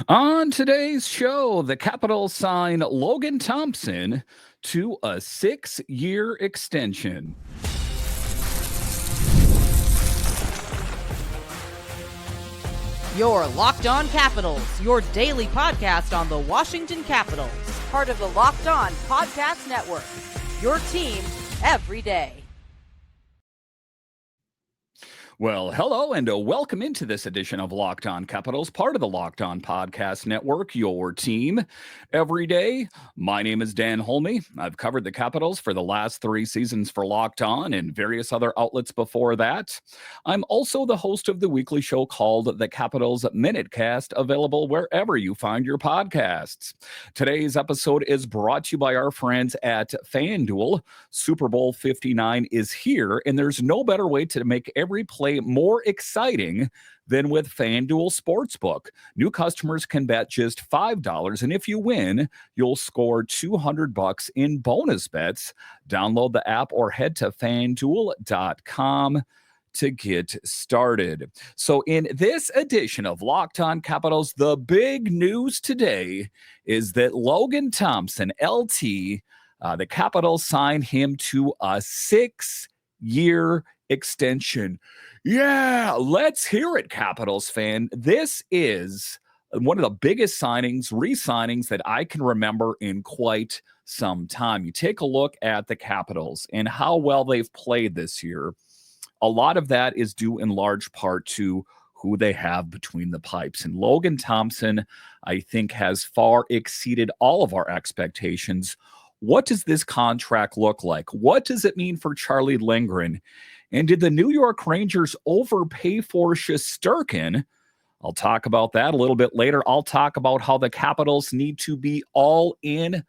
On today's show, the Capitals sign Logan Thompson to a 6-year extension. Your Locked On Capitals, your daily podcast on the Washington Capitals. Part of the Locked On Podcast Network. Your team every day. Well, hello and welcome into this edition of Locked On Capitals, part of the Locked On Podcast Network, your team every day. My name is Dan Holme. I've covered the Capitals for the last 3 seasons for Locked On and various other outlets before that. I'm also the host of the weekly show called the Capitals Minutecast, available wherever you find your podcasts. Today's episode is brought to you by our friends at FanDuel. Super Bowl 59 is here, and there's no better way to make every play more exciting than with FanDuel Sportsbook. New customers can bet just $5, and if you win, you'll score $200 in bonus bets. Download the app or head to FanDuel.com to get started. So in this edition of Locked On Capitals, the big news today is that Logan Thompson, LT, the Capitals signed him to a 6-year extension. Yeah, let's hear it, Capitals fan. This is one of the biggest signings, re-signings that I can remember in quite some time. You take a look at the Capitals and how well they've played this year. A lot of that is due in large part to who they have between the pipes. And Logan Thompson, I think, has far exceeded all of our expectations. What does this contract look like? What does it mean for Charlie Lindgren? And did the New York Rangers overpay for Shesterkin? I'll talk about that a little bit later. I'll talk about how the Capitals need to be all in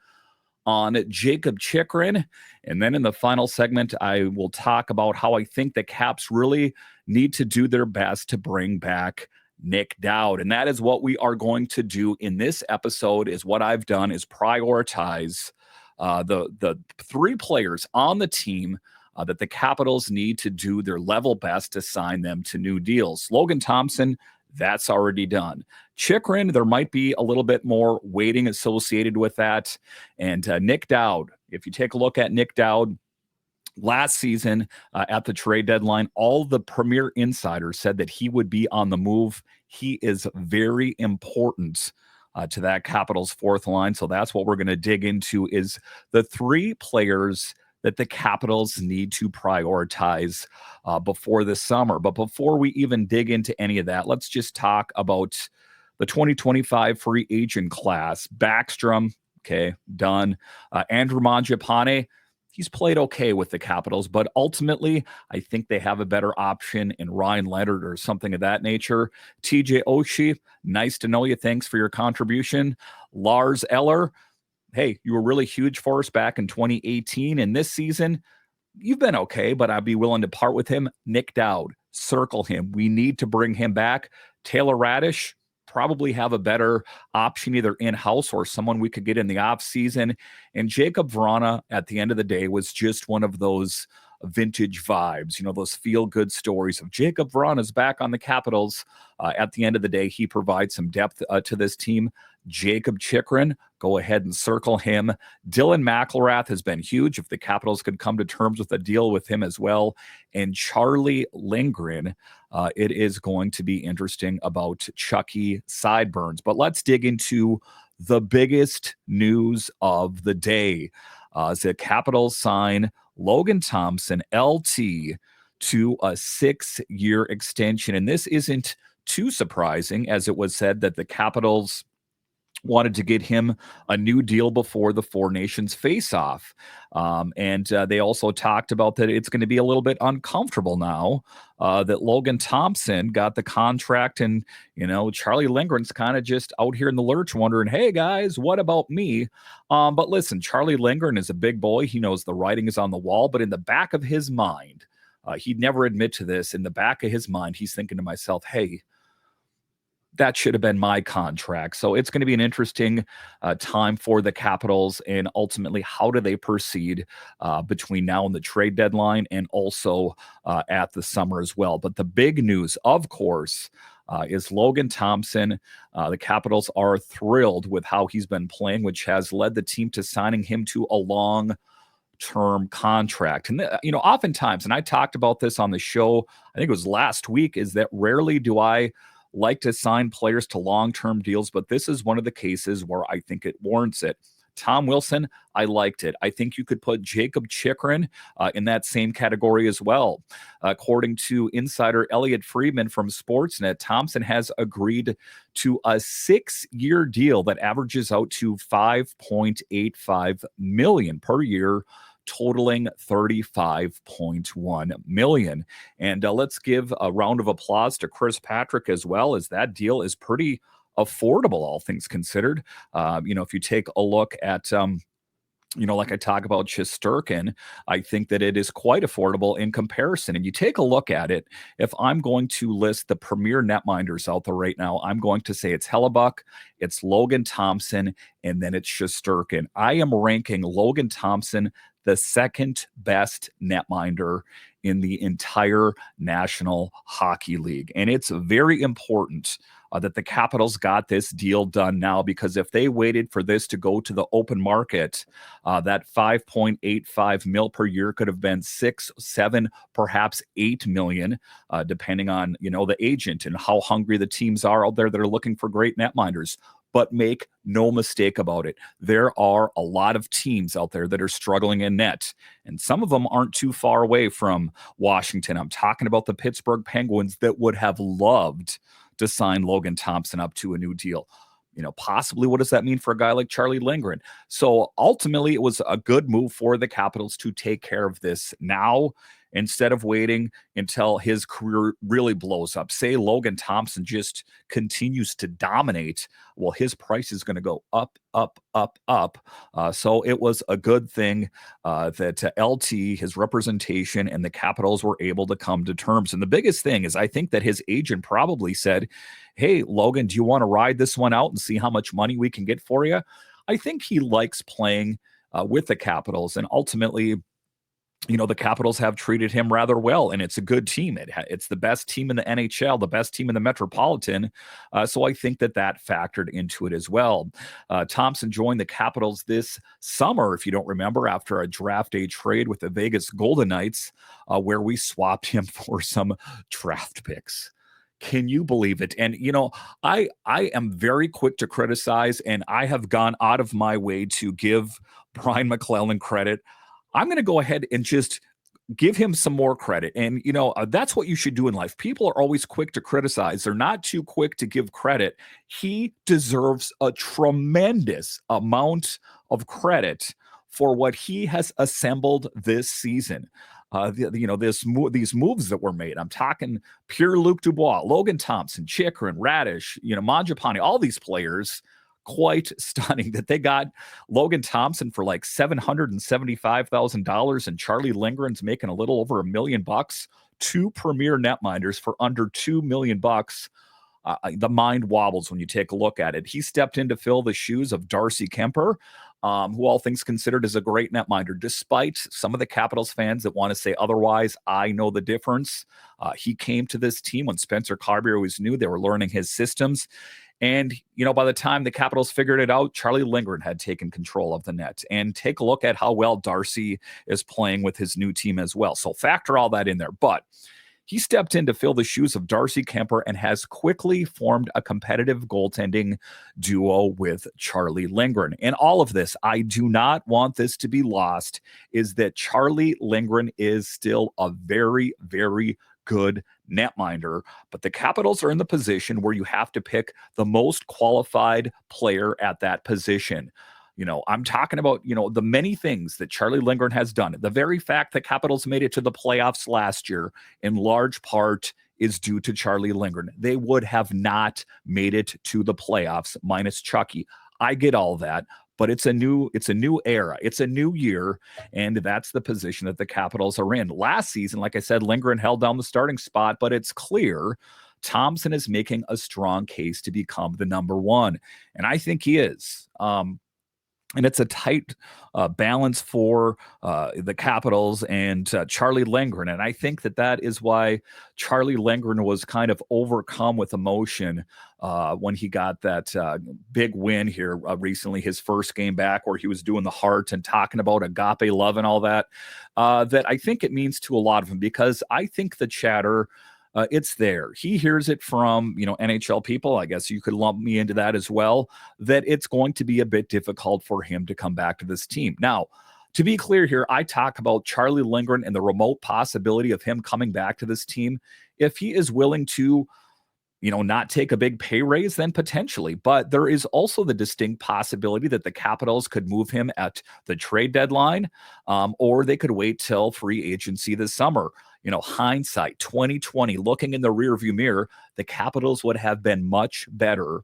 on Jakob Chychrun. And then in the final segment, I will talk about how I think the Caps really need to do their best to bring back Nic Dowd. And that is what we are going to do in this episode. Is what I've done is prioritize the 3 players on the team that the Capitals need to do their level best to sign them to new deals. Logan Thompson, that's already done. Chychrun, there might be a little bit more waiting associated with that. And Nic Dowd, if you take a look at Nic Dowd, last season at the trade deadline, all the premier insiders said that he would be on the move. He is very important to that Capitals 4th line. So that's what we're going to dig into, is the 3 players that the Capitals need to prioritize before the summer. But before we even dig into any of that, let's just talk about the 2025 free agent class. Backstrom, okay, done. Andrew Mangiapane, he's played okay with the Capitals, but ultimately, I think they have a better option in Ryan Leonard or something of that nature. TJ Oshie, nice to know you. Thanks for your contribution. Lars Eller, hey, you were really huge for us back in 2018. And this season, you've been okay, but I'd be willing to part with him. Nic Dowd, circle him. We need to bring him back. Taylor Radish, probably have a better option either in-house or someone we could get in the offseason. And Jacob Vrana, at the end of the day, was just one of those vintage vibes, those feel-good stories of Jacob Vrana's back on the Capitals. At the end of the day, he provides some depth to this team. Jakob Chychrun, go ahead and circle him. Dylan McIlrath has been huge. If the Capitals could come to terms with a deal with him as well. And Charlie Lindgren, it is going to be interesting about Chucky Sideburns. But let's dig into the biggest news of the day. As the Capitals sign Logan Thompson, LT, to a 6-year extension. And this isn't too surprising, as it was said that the Capitals wanted to get him a new deal before the Four Nations face-off. And they also talked about that it's going to be a little bit uncomfortable now that Logan Thompson got the contract, and, Charlie Lindgren's kind of just out here in the lurch wondering, hey, guys, what about me? But listen, Charlie Lindgren is a big boy. He knows the writing is on the wall, but in the back of his mind, he'd never admit to this. In the back of his mind, he's thinking to himself, hey, that should have been my contract. So it's going to be an interesting time for the Capitals, and ultimately, how do they proceed between now and the trade deadline, and also at the summer as well. But the big news, of course, is Logan Thompson. The Capitals are thrilled with how he's been playing, which has led the team to signing him to a long-term contract. And, oftentimes, and I talked about this on the show, I think it was last week, is that rarely do I like to sign players to long-term deals, but this is one of the cases where I think it warrants it. Tom Wilson, I liked it. I think you could put Jakob Chychrun in that same category as well. According to insider Elliot Friedman from Sportsnet, Thompson has agreed to a 6-year deal that averages out to $5.85 million per year, totaling $35.1 million. And let's give a round of applause to Chris Patrick as well, as that deal is pretty affordable, all things considered. If you take a look at like I talk about Shesterkin, I think that it is quite affordable in comparison. And you take a look at it, if I'm going to list the premier netminders out there right now, I'm going to say it's Hellebuck, it's Logan Thompson, and then it's Shesterkin. I am ranking Logan Thompson the second best netminder in the entire National Hockey League. And it's very important that the Capitals got this deal done now, because if they waited for this to go to the open market, that $5.85 million per year could have been $6, $7, perhaps $8 million, depending on, the agent and how hungry the teams are out there that are looking for great netminders. But make no mistake about it, there are a lot of teams out there that are struggling in net, and some of them aren't too far away from Washington. I'm talking about the Pittsburgh Penguins that would have loved to sign Logan Thompson up to a new deal. Possibly what does that mean for a guy like Charlie Lindgren? So ultimately, it was a good move for the Capitals to take care of this now, instead of waiting until his career really blows up. Say Logan Thompson just continues to dominate, well, his price is going to go up, up, up, up. So it was a good thing that LT, his representation, and the Capitals were able to come to terms. And the biggest thing is, I think that his agent probably said, hey, Logan, do you want to ride this one out and see how much money we can get for you? I think he likes playing with the Capitals, and ultimately, the Capitals have treated him rather well, and it's a good team. It's the best team in the NHL, the best team in the Metropolitan. So I think that factored into it as well. Thompson joined the Capitals this summer, if you don't remember, after a draft day trade with the Vegas Golden Knights, where we swapped him for some draft picks. Can you believe it? And, I am very quick to criticize, and I have gone out of my way to give Brian McClellan credit. I'm going to go ahead and just give him some more credit. And, that's what you should do in life. People are always quick to criticize. They're not too quick to give credit. He deserves a tremendous amount of credit for what he has assembled this season. These moves that were made. I'm talking Pierre-Luc Dubois, Logan Thompson, Chychrun, Radish, Mangiapane, all these players. Quite stunning that they got Logan Thompson for like $775,000, and Charlie Lindgren's making a little over $1 million. Two premier netminders for under $2 million. The mind wobbles when you take a look at it. He stepped in to fill the shoes of Darcy Kuemper, who all things considered is a great netminder. Despite some of the Capitals fans that want to say otherwise, I know the difference. He came to this team when Spencer Carbery was new. They were learning his systems. And, by the time the Capitals figured it out, Charlie Lindgren had taken control of the net. And take a look at how well Darcy is playing with his new team as well. So factor all that in there. But he stepped in to fill the shoes of Darcy Kuemper and has quickly formed a competitive goaltending duo with Charlie Lindgren. And all of this, I do not want this to be lost, is that Charlie Lindgren is still a very, very good netminder, but the Capitals are in the position where you have to pick the most qualified player at that position. I'm talking about, the many things that Charlie Lindgren has done. The very fact that Capitals made it to the playoffs last year, in large part, is due to Charlie Lindgren. They would have not made it to the playoffs minus Chucky. I get all that. But it's a new era. It's a new year, and that's the position that the Capitals are in. Last season, like I said, Lindgren held down the starting spot, but it's clear Thompson is making a strong case to become the number one, and I think he is. And it's a tight balance for the Capitals and Charlie Lindgren. And I think that is why Charlie Lindgren was kind of overcome with emotion when he got that big win here recently, his first game back, where he was doing the heart and talking about agape love and all that. That I think it means to a lot of them, because I think the chatter, it's there. He hears it from, NHL people. I guess you could lump me into that as well, that it's going to be a bit difficult for him to come back to this team. Now, to be clear here, I talk about Charlie Lindgren and the remote possibility of him coming back to this team. If he is willing to, not take a big pay raise, then potentially. But there is also the distinct possibility that the Capitals could move him at the trade deadline, or they could wait till free agency this summer. Hindsight 2020, looking in the rearview mirror, the Capitals would have been much better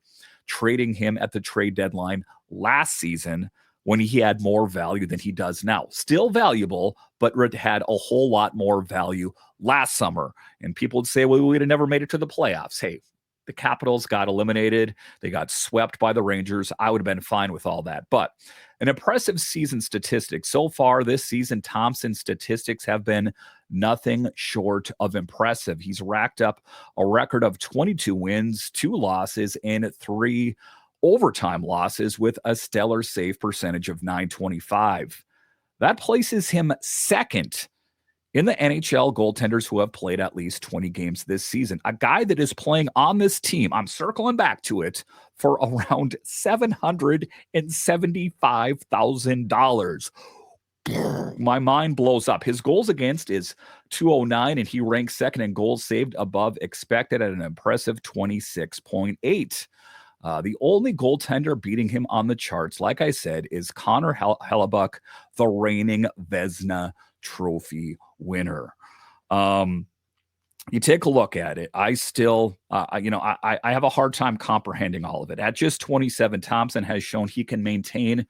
trading him at the trade deadline last season, when he had more value than he does now. Still valuable, but had a whole lot more value last summer. And people would say, well, we'd have never made it to the playoffs. Hey, the Capitals got eliminated. They got swept by the Rangers. I would have been fine with all that. But an impressive season statistic. So far this season, Thompson's statistics have been nothing short of impressive. He's racked up a record of 22 wins, 2 losses, and 3 overtime losses with a stellar save percentage of .925. That places him second in the NHL goaltenders who have played at least 20 games this season. A guy that is playing on this team, I'm circling back to it, for around $775,000. My mind blows up. His goals against is .209, and he ranks second in goals saved above expected at an impressive 26.8. The only goaltender beating him on the charts, like I said, is Connor Hellebuyck, the reigning Vezina Trophy winner. You take a look at it. I still, I have a hard time comprehending all of it. At just 27, Thompson has shown he can maintain,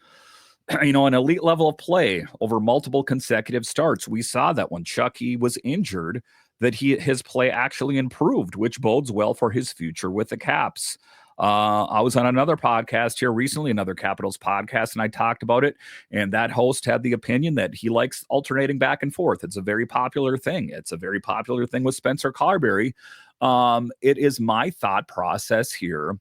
an elite level of play over multiple consecutive starts. We saw that when Chucky was injured, that his play actually improved, which bodes well for his future with the Caps. I was on another podcast here recently, another Capitals podcast, and I talked about it. And that host had the opinion that he likes alternating back and forth. It's a very popular thing. It's a very popular thing with Spencer Carbery. It is my thought process here.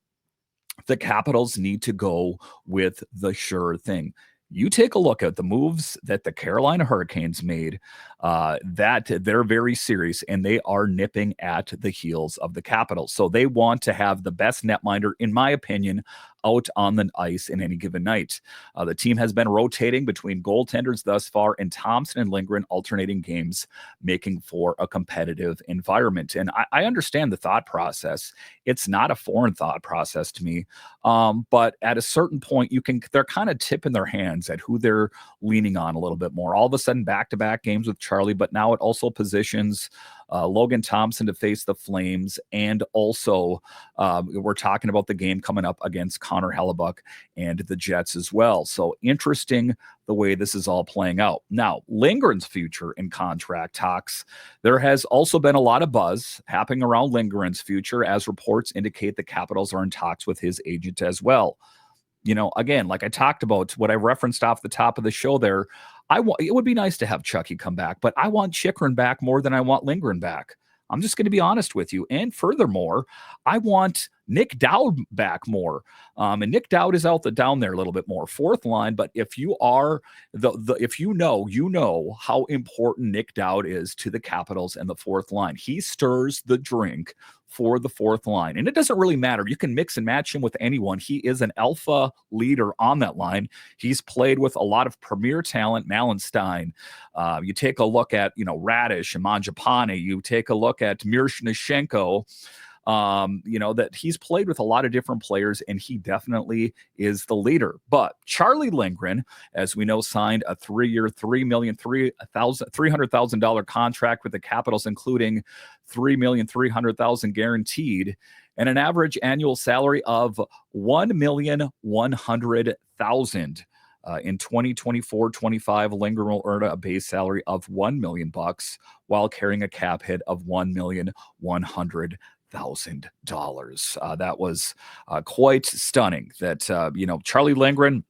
The Capitals need to go with the sure thing. You take a look at the moves that the Carolina Hurricanes made, that they're very serious, and they are nipping at the heels of the Capitals. So they want to have the best netminder, in my opinion, out on the ice in any given night. The team has been rotating between goaltenders thus far, and Thompson and Lindgren alternating games, making for a competitive environment. And I understand the thought process. It's not a foreign thought process to me. But at a certain point, they're kind of tipping their hands at who they're leaning on a little bit more. All of a sudden, back-to-back games with Charlie, but now it also positions Logan Thompson to face the Flames. And also, we're talking about the game coming up against Connor Hellebuyck and the Jets as well. So interesting the way this is all playing out. Now, Lindgren's future in contract talks. There has also been a lot of buzz happening around Lindgren's future, as reports indicate the Capitals are in talks with his agent as well. Again, like I talked about, what I referenced off the top of the show there, it would be nice to have Chucky come back, but I want Chychrun back more than I want Lindgren back. I'm just going to be honest with you. And furthermore, I want Nic Dowd back more. And Nic Dowd is down there a little bit more, fourth line. But if you are if you know how important Nic Dowd is to the Capitals and the fourth line. He stirs the drink for the fourth line. And it doesn't really matter. You can mix and match him with anyone. He is an alpha leader on that line. He's played with a lot of premier talent, Malenstein. You take a look at, Radish and Mangiapane. You take a look at Mirshnyshenko. That he's played with a lot of different players, and he definitely is the leader. But Charlie Lindgren, as we know, signed a 3-year, $300,000 contract with the Capitals, including $3,300,000 guaranteed, and an average annual salary of $1,100,000. In 2024-25, Lindgren will earn a base salary of $1 million while carrying a cap hit of $1,100,000. That was quite stunning. That Charlie Lindgren,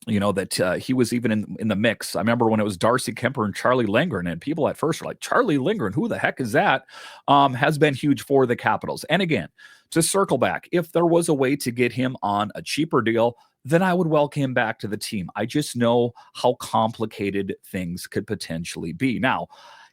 that he was even in the mix. I remember when it was Darcy Kuemper and Charlie Lindgren, and people at first were like, Charlie Lindgren, who the heck is that? Has been huge for the Capitals. And again, to circle back, if there was a way to get him on a cheaper deal, then I would welcome him back to the team. I just know how complicated things could potentially be. Now,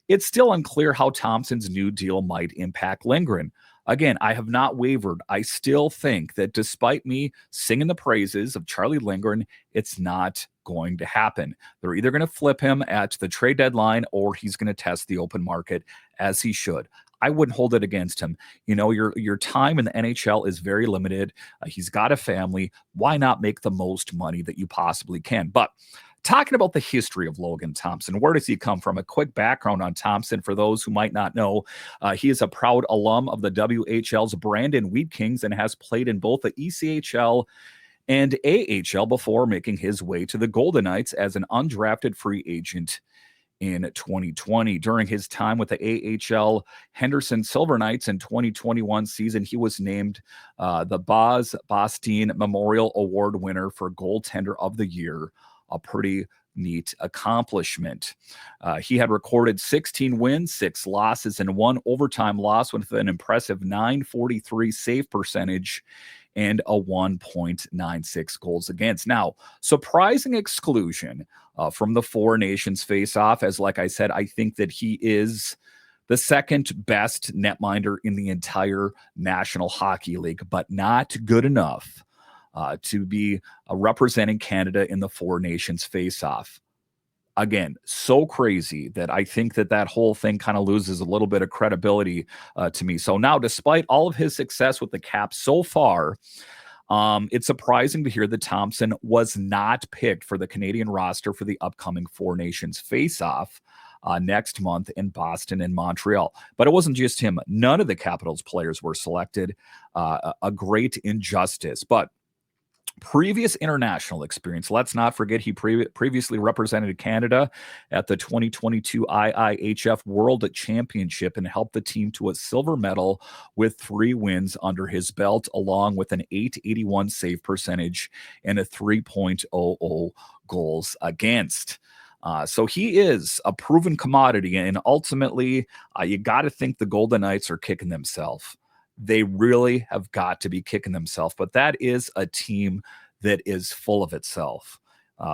it's still unclear how Thompson's new deal might impact Lindgren. Again, I have not wavered. I still think that despite me singing the praises of Charlie Lindgren, it's not going to happen. They're either going to flip him at the trade deadline or he's going to test the open market, as he should. I wouldn't hold it against him. Your time in the NHL is very limited. He's got a family. Why not make the most money that you possibly can? But talking about the history of Logan Thompson, where does he come from? A quick background on Thompson for those who might not know. He is a proud alum of the WHL's Brandon Wheat Kings and has played in both the ECHL and AHL before making his way to the Golden Knights as an undrafted free agent in 2020. During his time with the AHL Henderson Silver Knights in 2021 season, he was named the Boz Bostin Memorial Award winner for Goaltender of the Year. A pretty neat accomplishment. He had recorded 16 wins, 6 losses, and 1 overtime loss with an impressive .943 save percentage and a 1.96 goals against. Now, surprising exclusion from the Four Nations face-off, as like I said, I think that he is the second best netminder in the entire National Hockey League, but not good enough to be representing Canada in the Four Nations face-off. Again, so crazy that I think that whole thing kind of loses a little bit of credibility to me. So now, despite all of his success with the Caps so far, it's surprising to hear that Thompson was not picked for the Canadian roster for the upcoming Four Nations face-off next month in Boston and Montreal. But it wasn't just him. None of the Capitals players were selected. A great injustice. But previous international experience. Let's not forget he previously represented Canada at the 2022 IIHF World Championship and helped the team to a silver medal with 3 wins under his belt, along with an .881 save percentage and a 3.00 goals against. So he is a proven commodity, and ultimately, you got to think the Golden Knights are kicking themselves. They really have got to be kicking themselves. But that is a team that is full of itself.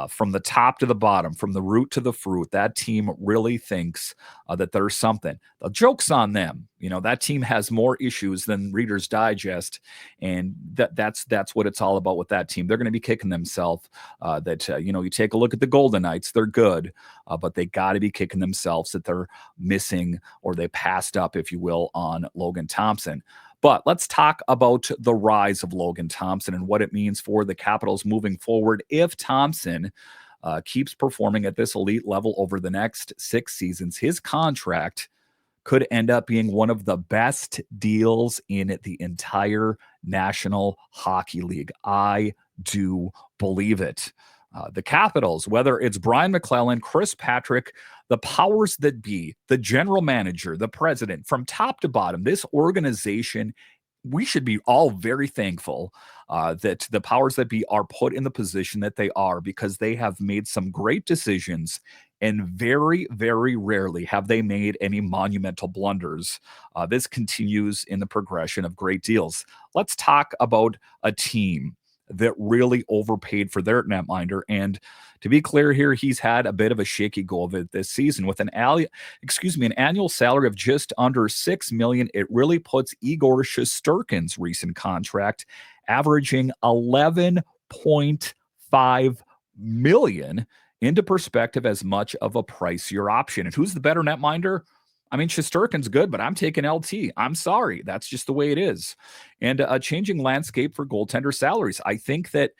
From the top to the bottom, from the root to the fruit, that team really thinks that there's something. The joke's on them. That team has more issues than Reader's Digest, and that's what it's all about with that team. They're going to be kicking themselves. You take a look at the Golden Knights, they're good, but they got to be kicking themselves that they're missing or they passed up, if you will, on Logan Thompson. But let's talk about the rise of Logan Thompson and what it means for the Capitals moving forward. If Thompson keeps performing at this elite level over the next 6 seasons, his contract could end up being one of the best deals in the entire National Hockey League. I do believe it. The Capitals, whether it's Brian McClellan, Chris Patrick, the powers that be, the general manager, the president, from top to bottom, this organization, we should be all very thankful that the powers that be are put in the position that they are, because they have made some great decisions, and very, very rarely have they made any monumental blunders. This continues in the progression of great deals. Let's talk about a team that really overpaid for their netminder. And to be clear here, he's had a bit of a shaky go of it this season with an annual salary of just under $6 million. It really puts Igor Shesterkin's recent contract averaging $11.5 million into perspective as much of a pricier option. And who's the better netminder? I mean, Shesterkin's good, but I'm taking LT. I'm sorry. That's just the way it is. And a changing landscape for goaltender salaries. I think that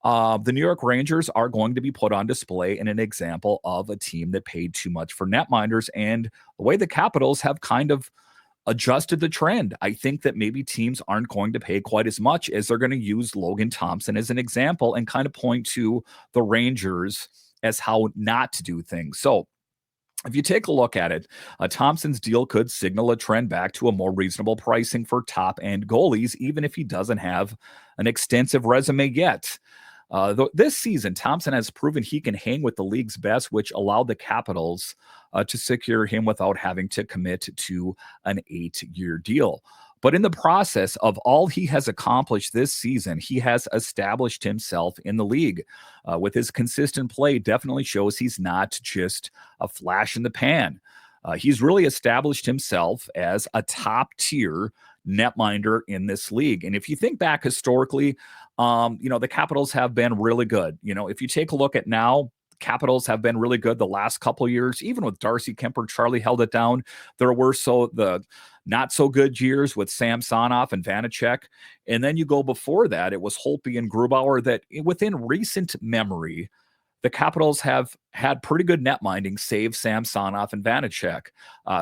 the New York Rangers are going to be put on display in an example of a team that paid too much for netminders, and the way the Capitals have kind of adjusted the trend. I think that maybe teams aren't going to pay quite as much, as they're going to use Logan Thompson as an example and kind of point to the Rangers as how not to do things. So if you take a look at it, Thompson's deal could signal a trend back to a more reasonable pricing for top-end goalies, even if he doesn't have an extensive resume yet. This season, Thompson has proven he can hang with the league's best, which allowed the Capitals to secure him without having to commit to an 8-year deal. But in the process of all he has accomplished this season, he has established himself in the league. With his consistent play, definitely shows he's not just a flash in the pan. He's really established himself as a top-tier netminder in this league. And if you think back historically, the Capitals have been really good. If you take a look at now, Capitals have been really good the last couple of years. Even with Darcy Kuemper, Charlie held it down. There were the not so good years with Samsonov and Vanacek. And then you go before that, it was Holtby and Grubauer. That within recent memory, the Capitals have had pretty good net minding, save Samsonov and Vanacek.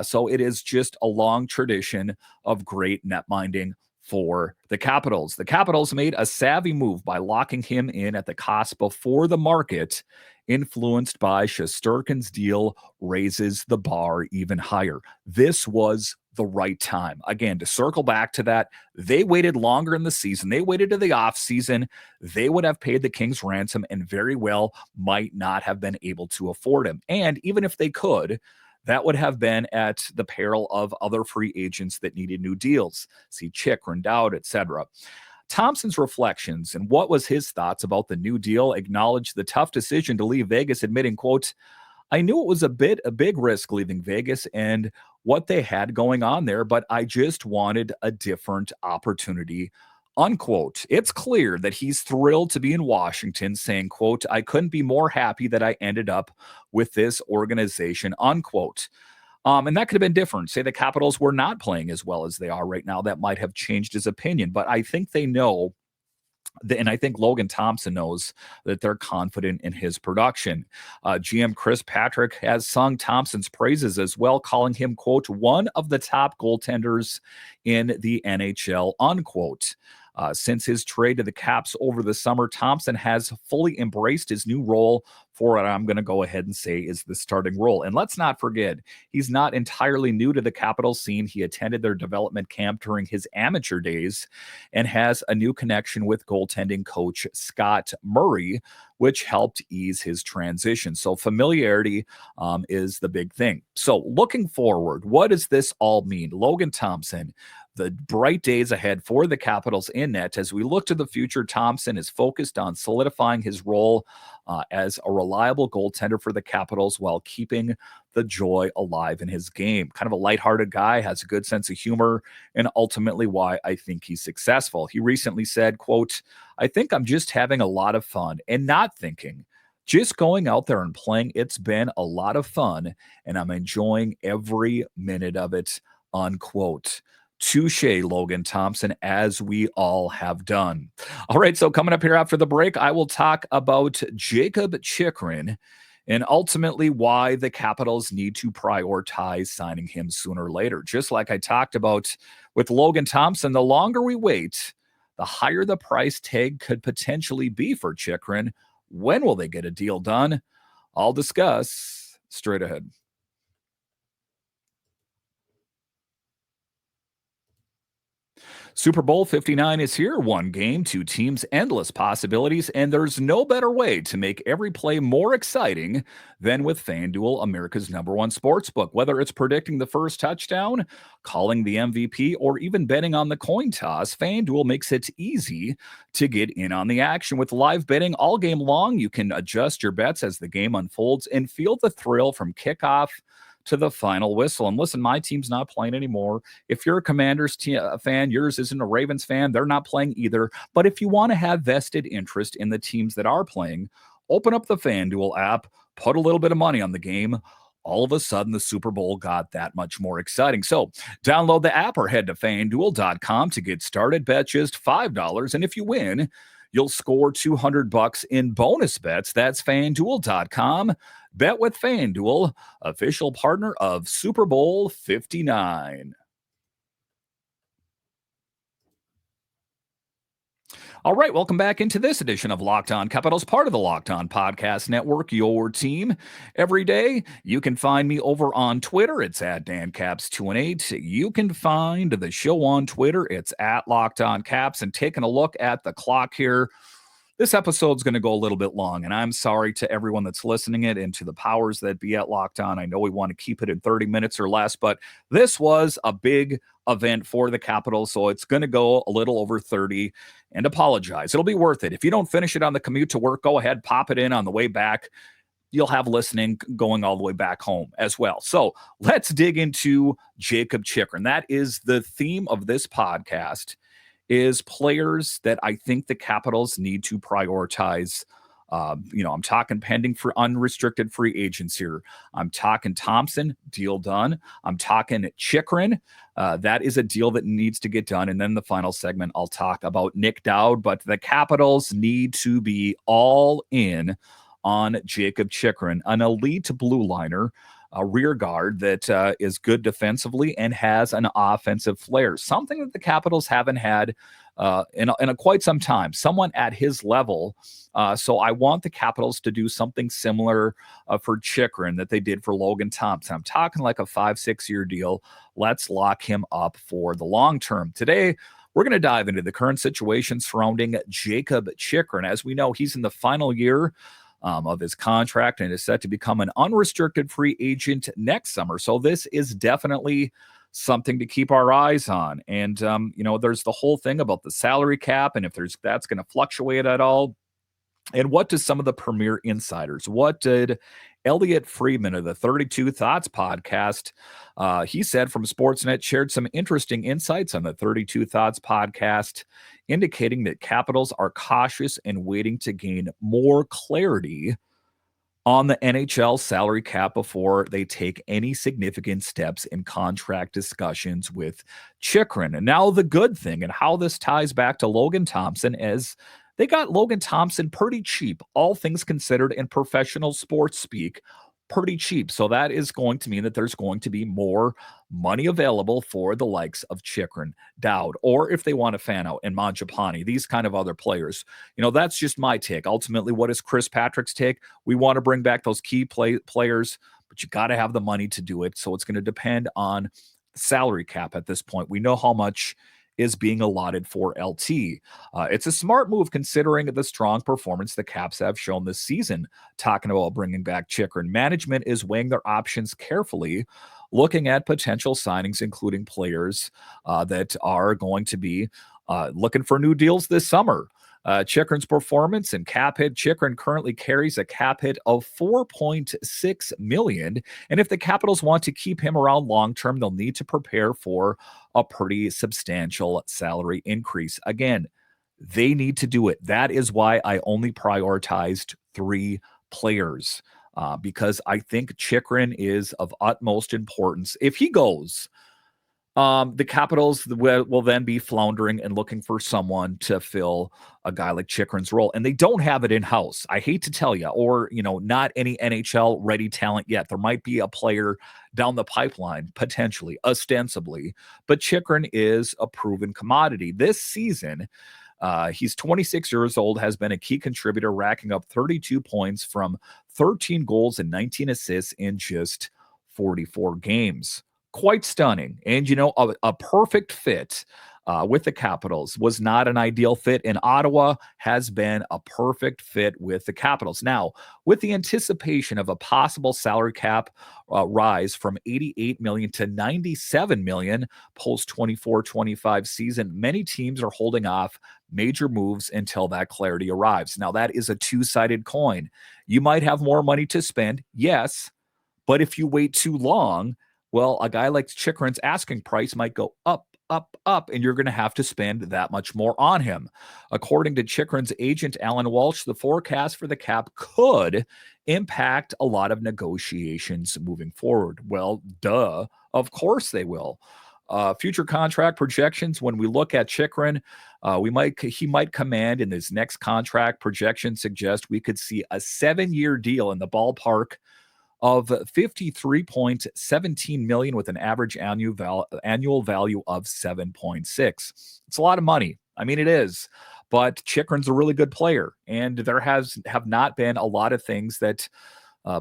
So it is just a long tradition of great net minding for the Capitals. The Capitals made a savvy move by locking him in at the cost before the market, influenced by Shesterkin's deal, raises the bar even higher. This was the right time. Again, to circle back to that, they waited longer in the season. They waited to the offseason. They would have paid the King's ransom and very well might not have been able to afford him. And even if they could, that would have been at the peril of other free agents that needed new deals. See Chychrun, Dowd, etc. Thompson's reflections and what was his thoughts about the new deal acknowledged the tough decision to leave Vegas, admitting, quote, "I knew it was a big risk leaving Vegas and what they had going on there, but I just wanted a different opportunity," unquote. It's clear that he's thrilled to be in Washington, saying, quote, "I couldn't be more happy that I ended up with this organization," unquote. And that could have been different. Say the Capitals were not playing as well as they are right now. That might have changed his opinion. But I think they know, and I think Logan Thompson knows that they're confident in his production. GM Chris Patrick has sung Thompson's praises as well, calling him, quote, "one of the top goaltenders in the NHL," unquote. Since his trade to the Caps over the summer, Thompson has fully embraced his new role for what I'm going to go ahead and say is the starting role. And let's not forget, he's not entirely new to the Capitals scene. He attended their development camp during his amateur days and has a new connection with goaltending coach Scott Murray, which helped ease his transition. So familiarity is the big thing. So looking forward, what does this all mean? Logan Thompson, the bright days ahead for the Capitals in net. As we look to the future, Thompson is focused on solidifying his role as a reliable goaltender for the Capitals while keeping the joy alive in his game. Kind of a lighthearted guy, has a good sense of humor, and ultimately why I think he's successful. He recently said, quote, "I think I'm just having a lot of fun and not thinking. Just going out there and playing. It's been a lot of fun, and I'm enjoying every minute of it," unquote. Touche, Logan Thompson, as we all have done. All right, so coming up here after the break, I will talk about Jakob Chychrun and ultimately why the Capitals need to prioritize signing him sooner or later. Just like I talked about with Logan Thompson, the longer we wait, the higher the price tag could potentially be for Chychrun. When will they get a deal done? I'll discuss straight ahead. Super Bowl 59 is here. One game, two teams, endless possibilities, and there's no better way to make every play more exciting than with FanDuel, America's #1 sportsbook. Whether it's predicting the first touchdown, calling the MVP, or even betting on the coin toss, FanDuel makes it easy to get in on the action. With live betting all game long, you can adjust your bets as the game unfolds and feel the thrill from kickoff to the final whistle. And listen, my team's not playing anymore. If you're a Commanders fan, yours isn't a Ravens fan, they're not playing either. But if you want to have vested interest in the teams that are playing, open up the FanDuel app, put a little bit of money on the game. All of a sudden, the Super Bowl got that much more exciting. So download the app or head to FanDuel.com to get started. Bet just $5. And if you win, you'll score $200 in bonus bets. That's FanDuel.com. Bet with FanDuel, official partner of Super Bowl 59. All right, welcome back into this edition of Locked On Capitals, part of the Locked On Podcast Network, your team every day. You can find me over on Twitter. It's at DanCaps218. You can find the show on Twitter. It's at Locked On Caps. And taking a look at the clock here, this episode's going to go a little bit long, and I'm sorry to everyone that's listening it and to the powers that be at Locked On. I know we want to keep it in 30 minutes or less, but this was a big event for the Capitals, so it's going to go a little over 30, and apologize. It'll be worth it. If you don't finish it on the commute to work, go ahead, pop it in on the way back. You'll have listening going all the way back home as well. So let's dig into Jakob Chychrun. That is the theme of this podcast, is players that I think the Capitals need to prioritize. I'm talking pending for unrestricted free agents here. I'm talking Thompson, deal done. I'm talking Chychrun. That is a deal that needs to get done. And then the final segment, I'll talk about Nic Dowd. But the Capitals need to be all in on Jakob Chychrun, an elite blue liner, a rear guard that is good defensively and has an offensive flair, something that the Capitals haven't had in quite some time, someone at his level. So I want the Capitals to do something similar for Chychrun that they did for Logan Thompson. I'm talking like a 5-6 year deal. Let's lock him up for the long term. Today, we're going to dive into the current situation surrounding Jakob Chychrun. As we know, he's in the final year of his contract and is set to become an unrestricted free agent next summer. So this is definitely something to keep our eyes on. And, there's the whole thing about the salary cap and if that's going to fluctuate at all. And what do some of the premier insiders, what did Elliot Friedman of the 32 Thoughts podcast, he said from Sportsnet, shared some interesting insights on the 32 Thoughts podcast, indicating that Capitals are cautious and waiting to gain more clarity on the NHL salary cap before they take any significant steps in contract discussions with Chychrun. And now the good thing, and how this ties back to Logan Thompson, is they got Logan Thompson pretty cheap, all things considered, in professional sports speak, pretty cheap. So that is going to mean that there's going to be more money available for the likes of Chychrun, Dowd, or if they want to fan out, and Mangiapane, these kind of other players. That's just my take. Ultimately, what is Chris Patrick's take? We want to bring back those key players, but you got to have the money to do it. So it's going to depend on the salary cap at this point. We know how much is being allotted for LT. It's a smart move considering the strong performance the Caps have shown this season. Talking about bringing back Chychrun, management is weighing their options carefully, looking at potential signings, including players that are going to be looking for new deals this summer. Chychrun's performance and cap hit. Chychrun currently carries a cap hit of $4.6 million. And if the Capitals want to keep him around long term, they'll need to prepare for a pretty substantial salary increase. Again, they need to do it. That is why I only prioritized 3 players, because I think Chychrun is of utmost importance. If he goes, the Capitals will then be floundering and looking for someone to fill a guy like Chychrun's role. And they don't have it in-house. I hate to tell you, or, not any NHL ready talent yet. There might be a player down the pipeline, potentially, ostensibly, but Chychrun is a proven commodity. This season, he's 26 years old, has been a key contributor, racking up 32 points from 13 goals and 19 assists in just 44 games. Quite stunning. And, a perfect fit with the Capitals. Was not an ideal fit in Ottawa, has been a perfect fit with the Capitals. Now, with the anticipation of a possible salary cap rise from $88 million to $97 million post 24-25 season, many teams are holding off major moves until that clarity arrives. Now, that is a two-sided coin. You might have more money to spend, yes, but if you wait too long, well, a guy like Chychrun's asking price might go up, and you're going to have to spend that much more on him. According to Chychrun's agent, Alan Walsh, the forecast for the cap could impact a lot of negotiations moving forward. Well, duh, of course they will. Future contract projections, when we look at Chychrun, he might command in his next contract. Projections suggest we could see a 7-year deal in the ballpark of $53.17 million with an average annual value of 7.6. It's a lot of money. I mean, it is. But Chychrun's a really good player, and there have not been a lot of things that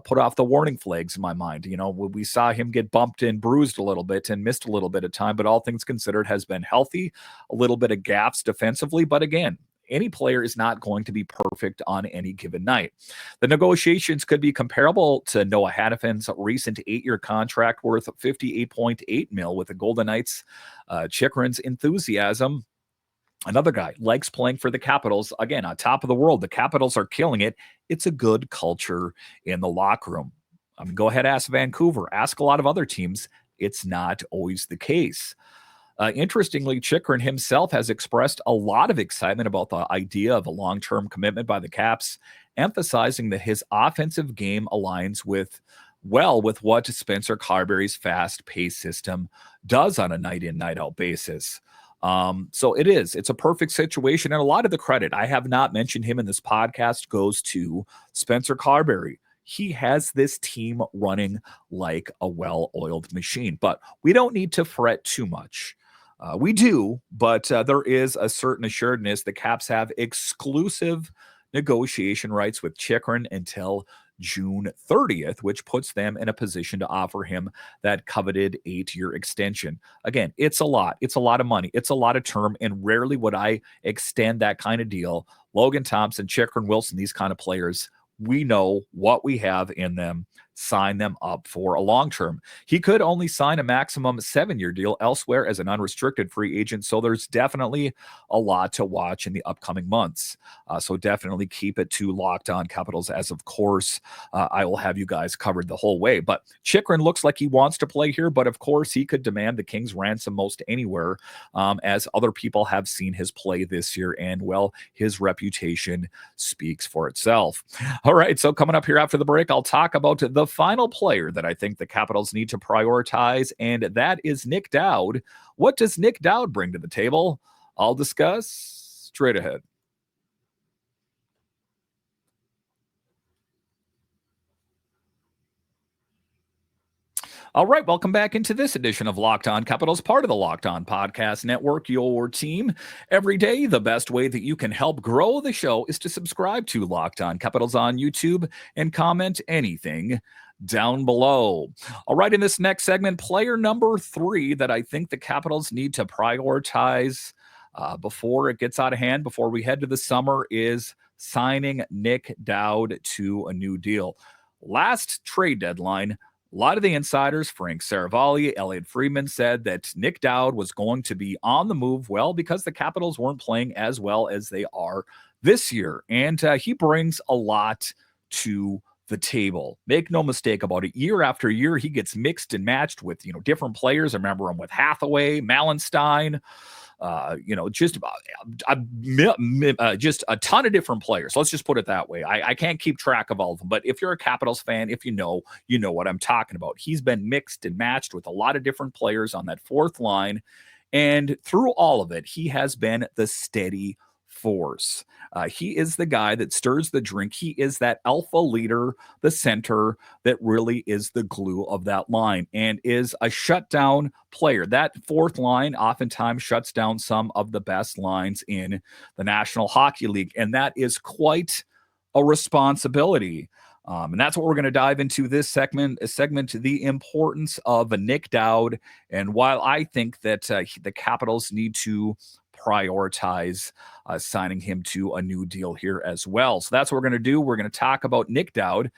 put off the warning flags in my mind. We saw him get bumped and bruised a little bit and missed a little bit of time, but all things considered has been healthy, a little bit of gaps defensively. But again, any player is not going to be perfect on any given night. The negotiations could be comparable to Noah Hannifin's recent 8-year contract worth $58.8 million with the Golden Knights. Chychrun's enthusiasm, another guy, likes playing for the Capitals. Again, on top of the world, the Capitals are killing it. It's a good culture in the locker room. Go ahead, ask Vancouver, ask a lot of other teams. It's not always the case. Interestingly, Chychrun himself has expressed a lot of excitement about the idea of a long-term commitment by the Caps, emphasizing that his offensive game aligns with what Spencer Carbery's fast-paced system does on a night-in, night-out basis. So it's a perfect situation. And a lot of the credit, I have not mentioned him in this podcast, goes to Spencer Carbery. He has this team running like a well-oiled machine, but we don't need to fret too much. We do, but there is a certain assuredness. The Caps have exclusive negotiation rights with Chychrun until June 30th, which puts them in a position to offer him that coveted 8-year extension. Again, it's a lot. It's a lot of money. It's a lot of term, and rarely would I extend that kind of deal. Logan Thompson, Chychrun, Wilson, these kind of players, we know what we have in them. Sign them up for a long term. He could only sign a maximum 7-year deal elsewhere as an unrestricted free agent. So there's definitely a lot to watch in the upcoming months. So definitely keep it to Locked On Capitals, as of course I will have you guys covered the whole way. But Chychrun looks like he wants to play here, but of course he could demand the Kings ransom most anywhere, as other people have seen his play this year, and well, his reputation speaks for itself. All right, so coming up here after the break, I'll talk about the final player that I think the Capitals need to prioritize, and that is Nic Dowd. What does Nic Dowd bring to the table? I'll discuss straight ahead. All right, welcome back into this edition of Locked On Capitals, part of the Locked On Podcast Network, your team every day. The best way that you can help grow the show is to subscribe to Locked On Capitals on YouTube and comment anything down below. All right, in this next segment, player number 3 that I think the Capitals need to prioritize before it gets out of hand, before we head to the summer, is signing Nic Dowd to a new deal. Last trade deadline, a lot of the insiders, Frank Saravalli, Elliot Friedman, said that Nic Dowd was going to be on the move, well, because the Capitals weren't playing as well as they are this year. And he brings a lot to the table. Make no mistake about it. Year after year, he gets mixed and matched with, different players. I remember him with Hathaway, Malenstein, just a ton of different players. Let's just put it that way. I can't keep track of all of them, but if you're a Capitals fan, if you know what I'm talking about. He's been mixed and matched with a lot of different players on that fourth line, and through all of it, he has been the steady force. He is the guy that stirs the drink. He is that alpha leader, the center that really is the glue of that line and is a shutdown player. That fourth line oftentimes shuts down some of the best lines in the National Hockey League, and that is quite a responsibility. And that's what we're going to dive into this segment, the importance of Nic Dowd. And while I think that the Capitals need to prioritize signing him to a new deal here as well. So that's what we're going to do. We're going to talk about Nic Dowd.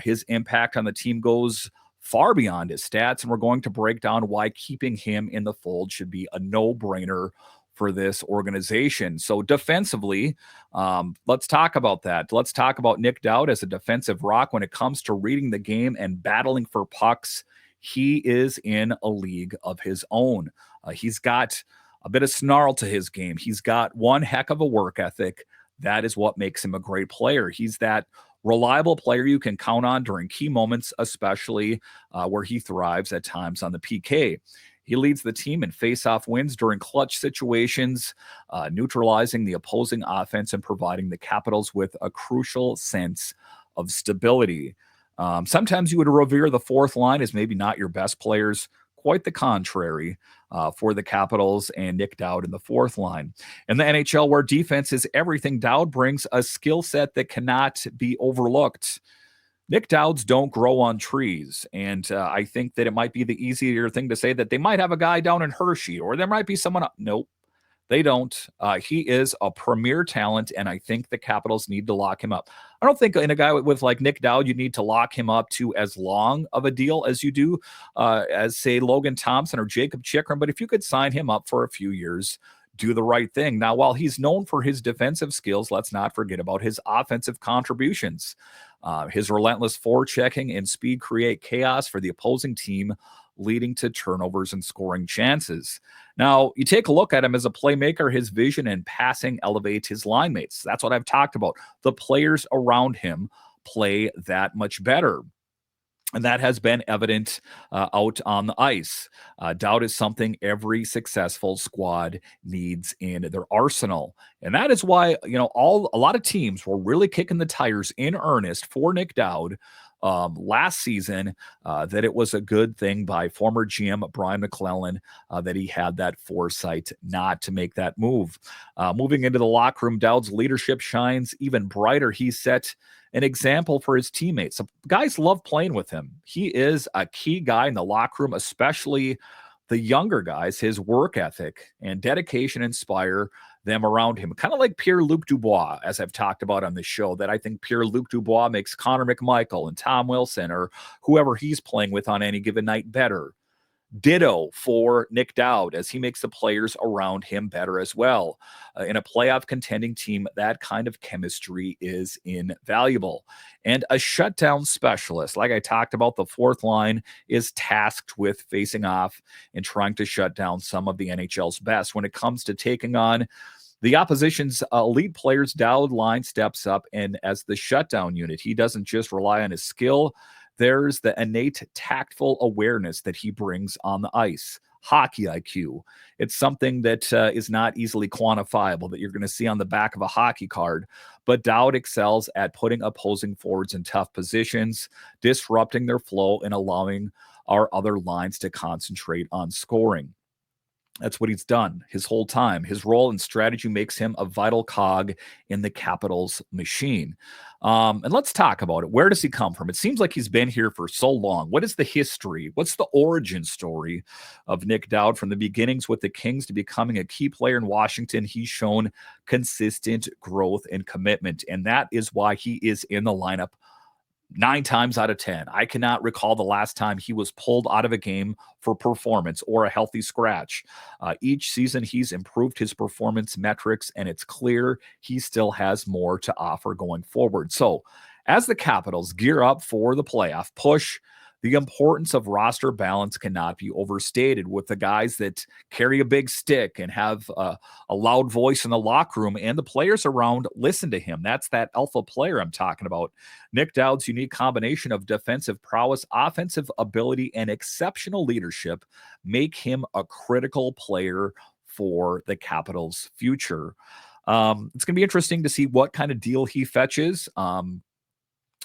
His impact on the team goes far beyond his stats, and we're going to break down why keeping him in the fold should be a no-brainer for this organization. So defensively, let's talk about that. Let's talk about Nic Dowd as a defensive rock. When it comes to reading the game and battling for pucks, he is in a league of his own. He's got a bit of snarl to his game. He's got one heck of a work ethic. That is what makes him a great player. He's that reliable player you can count on during key moments, especially where he thrives at times on the PK. He leads the team in face-off wins during clutch situations, neutralizing the opposing offense and providing the Capitals with a crucial sense of stability. Sometimes you would revere the fourth line as maybe not your best players. Quite the contrary for the Capitals and Nic Dowd in the fourth line. In the NHL, where defense is everything, Dowd brings a skill set that cannot be overlooked. Nic Dowds don't grow on trees, and I think that it might be the easier thing to say that they might have a guy down in Hershey, or there might be someone. Nope. They don't. He is a premier talent, and I think the Capitals need to lock him up. I don't think in a guy with like Nic Dowd, you need to lock him up to as long of a deal as you do as, say, Logan Thompson or Jakob Chychrun. But if you could sign him up for a few years, do the right thing. Now, while he's known for his defensive skills, let's not forget about his offensive contributions. His relentless forechecking and speed create chaos for the opposing team, leading to turnovers and scoring chances. Now, you take a look at him as a playmaker, his vision and passing elevates his line mates. That's what I've talked about. The players around him play that much better. And that has been evident out on the ice. Doubt is something every successful squad needs in their arsenal. And that is why, a lot of teams were really kicking the tires in earnest for Nic Dowd last season, that it was a good thing by former GM Brian McClellan that he had that foresight not to make that move. Moving into the locker room, Dowd's leadership shines even brighter. He set an example for his teammates. So guys love playing with him. He is a key guy in the locker room, especially the younger guys. His work ethic and dedication inspire them around him. Kind of like Pierre-Luc Dubois, as I've talked about on this show, that I think Pierre-Luc Dubois makes Connor McMichael and Tom Wilson or whoever he's playing with on any given night better. Ditto for Nic Dowd as he makes the players around him better as well. In a playoff contending team, that kind of chemistry is invaluable. And a shutdown specialist, like I talked about, the fourth line is tasked with facing off and trying to shut down some of the NHL's best. When it comes to taking on the opposition's elite players, Dowd line steps up, and as the shutdown unit, he doesn't just rely on his skill. There's the innate tactful awareness that he brings on the ice. Hockey IQ. It's something that is not easily quantifiable that you're going to see on the back of a hockey card. But Dowd excels at putting opposing forwards in tough positions, disrupting their flow, and allowing our other lines to concentrate on scoring. That's what he's done his whole time. His role and strategy makes him a vital cog in the Capitals machine. And let's talk about it. Where does he come from? It seems like he's been here for so long. What is the history? What's the origin story of Nic Dowd from the beginnings with the Kings to becoming a key player in Washington? He's shown consistent growth and commitment, and that is why he is in the lineup 9 times out of 10. I cannot recall the last time he was pulled out of a game for performance or a healthy scratch. Each season, he's improved his performance metrics, and it's clear he still has more to offer going forward. So, as the Capitals gear up for the playoff push, the importance of roster balance cannot be overstated with the guys that carry a big stick and have a loud voice in the locker room, and the players around listen to him. That's that alpha player I'm talking about. Nic Dowd's unique combination of defensive prowess, offensive ability, and exceptional leadership make him a critical player for the Capitals' future. It's going to be interesting to see what kind of deal he fetches.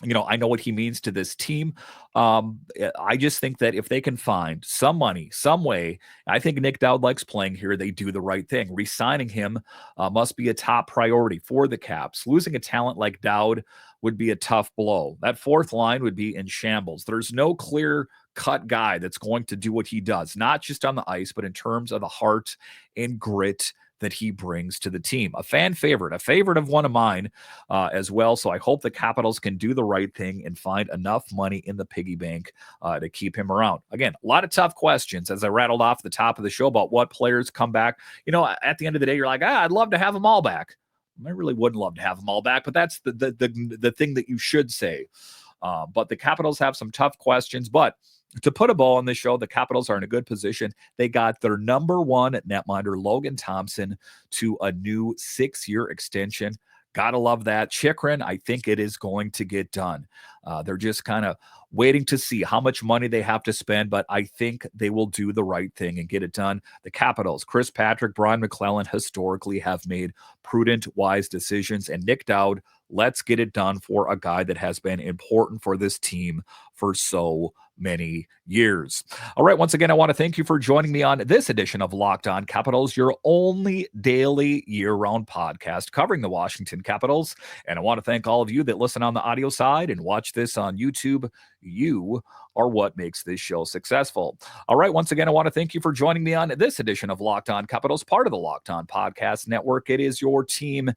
I know what he means to this team. I just think that if they can find some money, some way, I think Nic Dowd likes playing here. They do the right thing. Re-signing him must be a top priority for the Caps. Losing a talent like Dowd would be a tough blow. That fourth line would be in shambles. There's no clear-cut guy that's going to do what he does, not just on the ice, but in terms of the heart and grit that he brings to the team. A fan favorite, a favorite of one of mine as well. So I hope the Capitals can do the right thing and find enough money in the piggy bank to keep him around. Again, a lot of tough questions as I rattled off the top of the show about what players come back. At the end of the day, you're like, I'd love to have them all back. I really would love to have them all back, but that's the thing that you should say. But the Capitals have some tough questions, but to put a bow on this show, the Capitals are in a good position. They got their number one netminder, Logan Thompson, to a new 6-year extension. Gotta love that. Chychrun, I think it is going to get done. They're just kind of waiting to see how much money they have to spend, but I think they will do the right thing and get it done. The Capitals, Chris Patrick, Brian McClellan, historically have made prudent, wise decisions. And Nic Dowd, let's get it done for a guy that has been important for this team for so many years. All right. Once again, I want to thank you for joining me on this edition of Locked On Capitals, your only daily year-round podcast covering the Washington Capitals. And I want to thank all of you that listen on the audio side and watch watch this on YouTube. You are what makes this show successful. All right. Once again, I want to thank you for joining me on this edition of Locked On Capitals, part of the Locked On Podcast Network. It is your team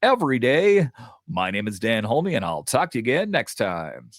every day. My name is Dan Holme, and I'll talk to you again next time.